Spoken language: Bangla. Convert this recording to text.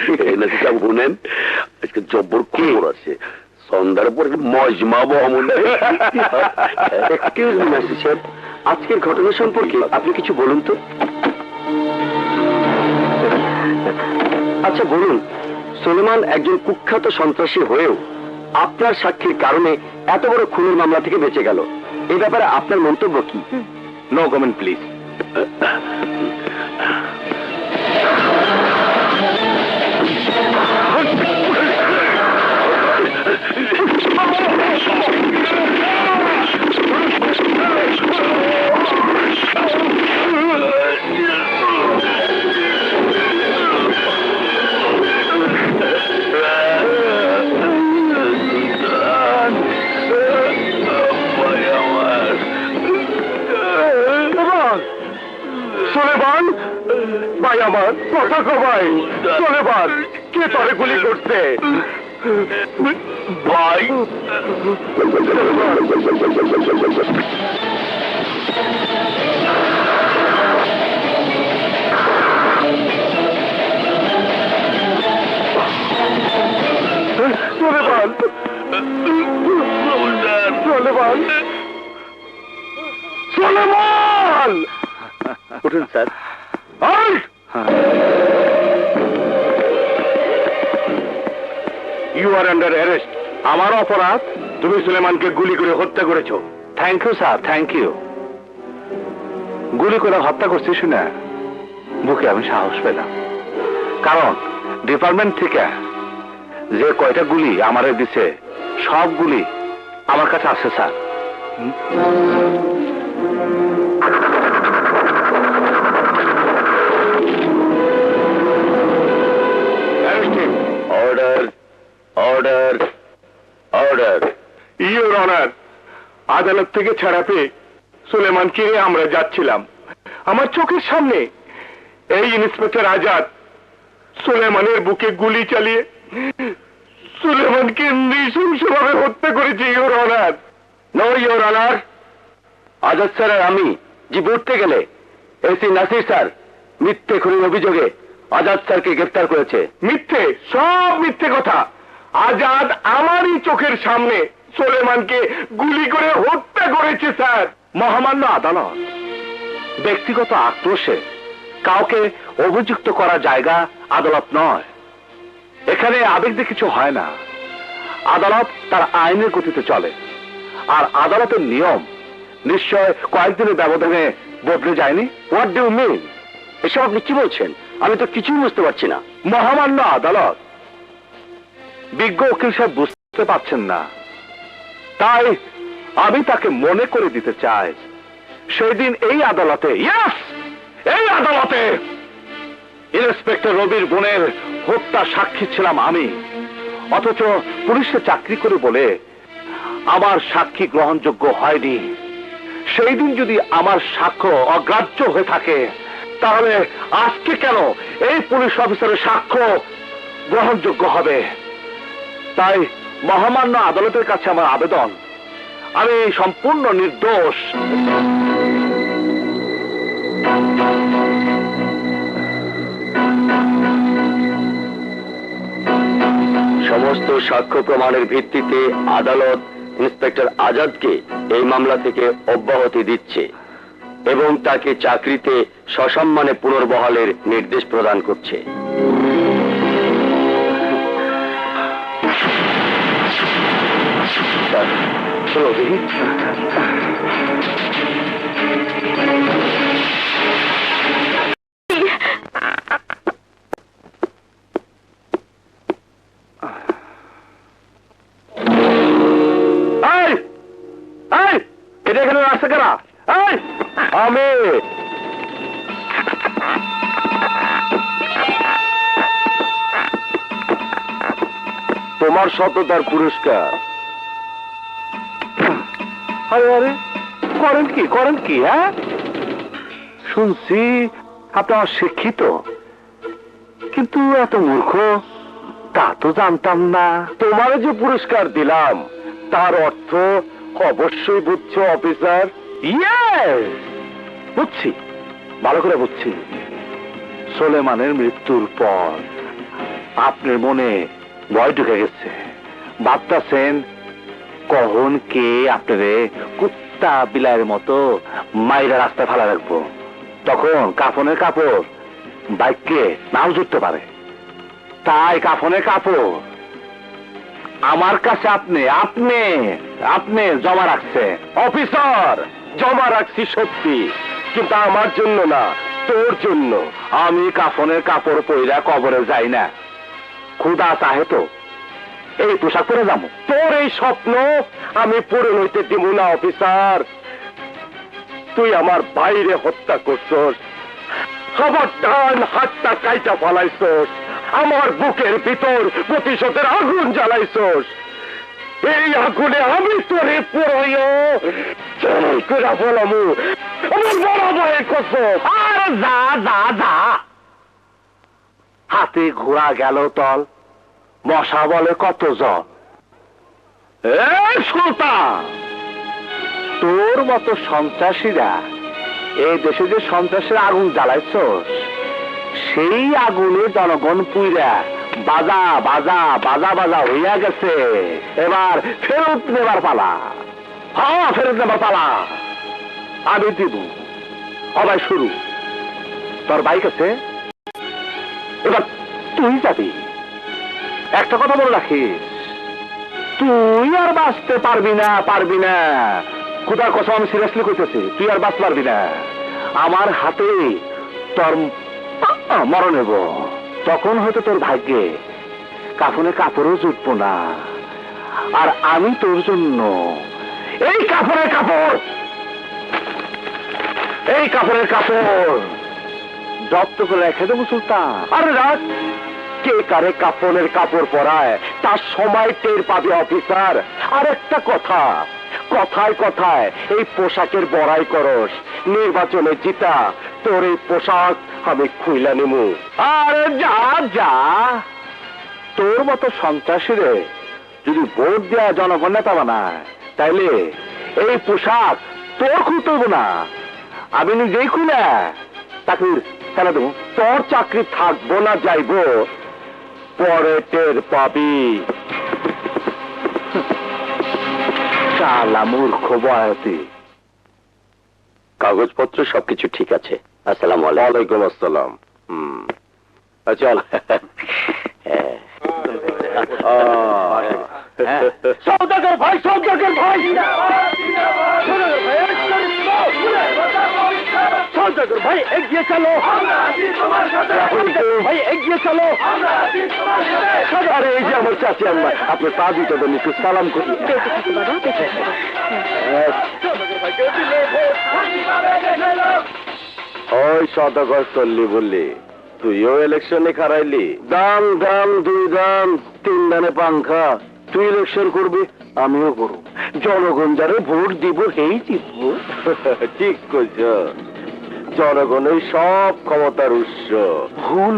শুনেন, আজকে জব্বর খবর আছে। সন্ধ্যার পর মজমা বহমনে। আজকের ঘটনা সম্পর্কে আপনি কিছু বলুন তো। আচ্ছা বলুন, সুলেমান একজন কুখ্যাত সন্ত্রাসী হয়েও আপনার সাক্ষীর কারণে এত বড় খুনের মামলা থেকে বেঁচে গেল, এই ব্যাপারে আপনার মন্তব্য কি? No comment please. সুলেমান ভাই, আমার কথা কো ভাই। সুলেমান, কে তোরে গুলি করছে ভাই? সুলেমান, সুলেমান, সুলেমান! উঠুন sir. You are under arrest. আমার অপরাধ, তুমি সুলেমানকে গুলি করে হত্যা করেছো। Thank you sir, thank you. গুলি করে হত্যা করছি শুনে বুকে আমি সাহস পেলাম, কারণ ডিপার্টমেন্ট থেকে যে কয়টা গুলি আমারে দিছে সব গুলি আমার কাছে আছে sir. Order, order, order. Your honour, আদালত থেকে ছাড়া পেয়ে সুলেমানকে নিয়ে আমরা যাচ্ছিলাম। আমার চোখের সামনে এই ইন্সপেক্টর আজাদ সুলেমানের বুকে গুলি চালিয়ে সুলেমানকে নৃশংসভাবে হত্যা করেছে। Your honour. No your honour, Azad sir আর আমি যে বুঝতে গেলে এসি নাসির স্যার মিথ্যে খুনের অভিযোগে আজাদ স্যারকে গ্রেফতার করেছে। মিথ্যে, সব মিথ্যে কথা। আজাদ আমারই চোখের সামনে সুলেমানকে গুলি করে হত্যা করেছে স্যার। মহামান্য আদালত ব্যক্তিগত আক্রোশে কাউকে অভিযুক্ত করা জায়গা আদালত নয়। এখানে আবেগ দিয়ে কিছু হয় না। আদালত তার আইনের গতিতে চলে, আর আদালতের নিয়ম নিশ্চয় কয়েকদিনের ব্যবধানে বদলে যায়নি। What do you mean? এসব আপনি কি বলছেন? আমি তো কিছুই বুঝতে পারছি না। মহামান্য আদালত, বিজ্ঞ উকিল সাহেব বুঝতে পারছেন না, তাই আমি তাকে মনে করে দিতে চাই সেই দিন এই আদালতে, এই আদালতে ইন্সপেক্টর রবির বোনের হত্যা সাক্ষী ছিলাম আমি। অথচ পুলিশে চাকরি করে বলে আমার সাক্ষী গ্রহণযোগ্য হয়নি। সেই দিন যদি আমার সাক্ষ্য অগ্রাহ্য হয়ে থাকে, তাহলে আজকে কেন এই পুলিশ অফিসারের সাক্ষ্য গ্রহণযোগ্য হবে? তাই মহামান্য আদালতের কাছে আমার আবেদন, আমি সম্পূর্ণ নির্দোষ। সমস্ত সাক্ষ্য প্রমাণের ভিত্তিতে আদালত ইন্সপেক্টর আজাদকে এই মামলা থেকে অব্যাহতি দিচ্ছে এবং তাকে চাকরিতে সসম্মানে পুনর্বহালের নির্দেশ প্রদান করছে। এটা এখানে আসছে কারা? আমি তোমার সততার পুরস্কার। আরে আরে, করেন কি হ্যাঁ? শুনছি আপনার শিক্ষিত, কিন্তু এত মূর্খ তা তো জানতাম না। তোমার যে পুরস্কার দিলাম তার অর্থ অবশ্যই বুঝছো অফিসার? বুঝছি, ভালো করে বুঝছি। সুলেমানের মৃত্যুর পর আপনার মনে ভয় ঢুকে গেছে, ভাবতেছেন কখন কে আপনারে কুত্তা বিলাইয়ের মতো মাইরা রাস্তায় ফেলা রাখবো, তখন কাফনের কাপড় বাইককে নাও জুটতে পারে। তাই কাফনের কাপড় আমার কাছে আপনি আপনি আপনি জমা রাখছেন। অফিসার, জমা রাখছি সত্যি, কিন্তু আমার জন্য না, তোর জন্য। আমি কাফনের কাপড় পইরা কবরে যাই না, ক্ষুধা চাহে তো এই পোশাক পরে যাবো। তোর এই স্বপ্ন আমি পূরণ হইতে দিব না অফিসার। তুই আমার বাইরে হত্যা করছস, আমার ডান হাতটা কাইটা ফলাইছস, আমার বুকের ভিতর প্রতিশোধের আগুন জ্বালাইছস। এই আগুনে আমি তোরে পুরোইও চাই করে ফলামু, আমার বড় ভাইয়ের কসম। আর যা যা যা, হাতে ঘোড়া গেল তল, মশা বলে কত জল। সুলতান, তোর মতো সন্ত্রাসীরা এই দেশে যে সন্ত্রাসের আগুন জ্বালাইছস, সেই আগুনে জনগণ পুইরা বাজা বাজা বাজা বাজা হইয়া গেছে। এবার ফেরত নেবার পালা। হ্যাঁ, ফেরত নেবার পালা। আমি দিব, সবাই শুরু। তোর বাইক আছে, এবার তুই যাবি। একটা কথা বলে রাখিস, তুই আর বাঁচতে পারবি না, পারবি না। খুদার কথা আমি সিরিয়াসলি কইতেছি, তুই আর বাঁচতে পারবি না। আমার হাতে তোর মরণ নেব, তখন হয়তো তোর ভাগ্যে কাফনে কাপড়ও জুটবো না। আর আমি তোর জন্য এই কাপড়ের কাপড়, এই কাপড়ের কাপড় জব্দ করে রেখে দেবো সুলতান। আরে রাত, কে কারে কাফনের কাপড় পরায় তার সময় টের পাবে অফিসার। আর একটা কথা, কথায় কথায় এই পোশাকের বড়াই করস, নির্বাচনে জিতা তোর এই পোশাক আমি খুইলা নিমু। আরে যা যা, তোর মতো সন্ত্রাসীরে যদি ভোট দেওয়া জনগণ নেতা বানায়, তাইলে এই পোশাক তোর খুলতে হইব না, আমি নিজেই খুলে চাকরি ফেলে দেবো। তোর চাকরি থাকবো না যাইবো পরে টের পাবি। শালা মূর্খ বয়াতি। কাগজপত্র সবকিছু ঠিক আছে? আসসালামু আলাইকুম। আসসালাম। চল। সৌদাগর ভাই, সৌদাগর ভাই, সৌদাগর ভাই এগিয়ে চলো, ভাই এগিয়ে চলো। আরে এই যে আমার চাচি আম্মা, আপনি পা দিতে দেন, একটু সালাম করি। ওই সদাগর চললি বললি, তুইও ইলেকশনে খারাইলি। দাম দাম, দুই দাম, তিন দানে পাংখা। তুই ইলেকশন করবি, আমিও করব। জনগণ যারে ভোট দিব সেই জিতবো। ঠিক কইছ, জনগণের সব ক্ষমতার উৎস। ভুল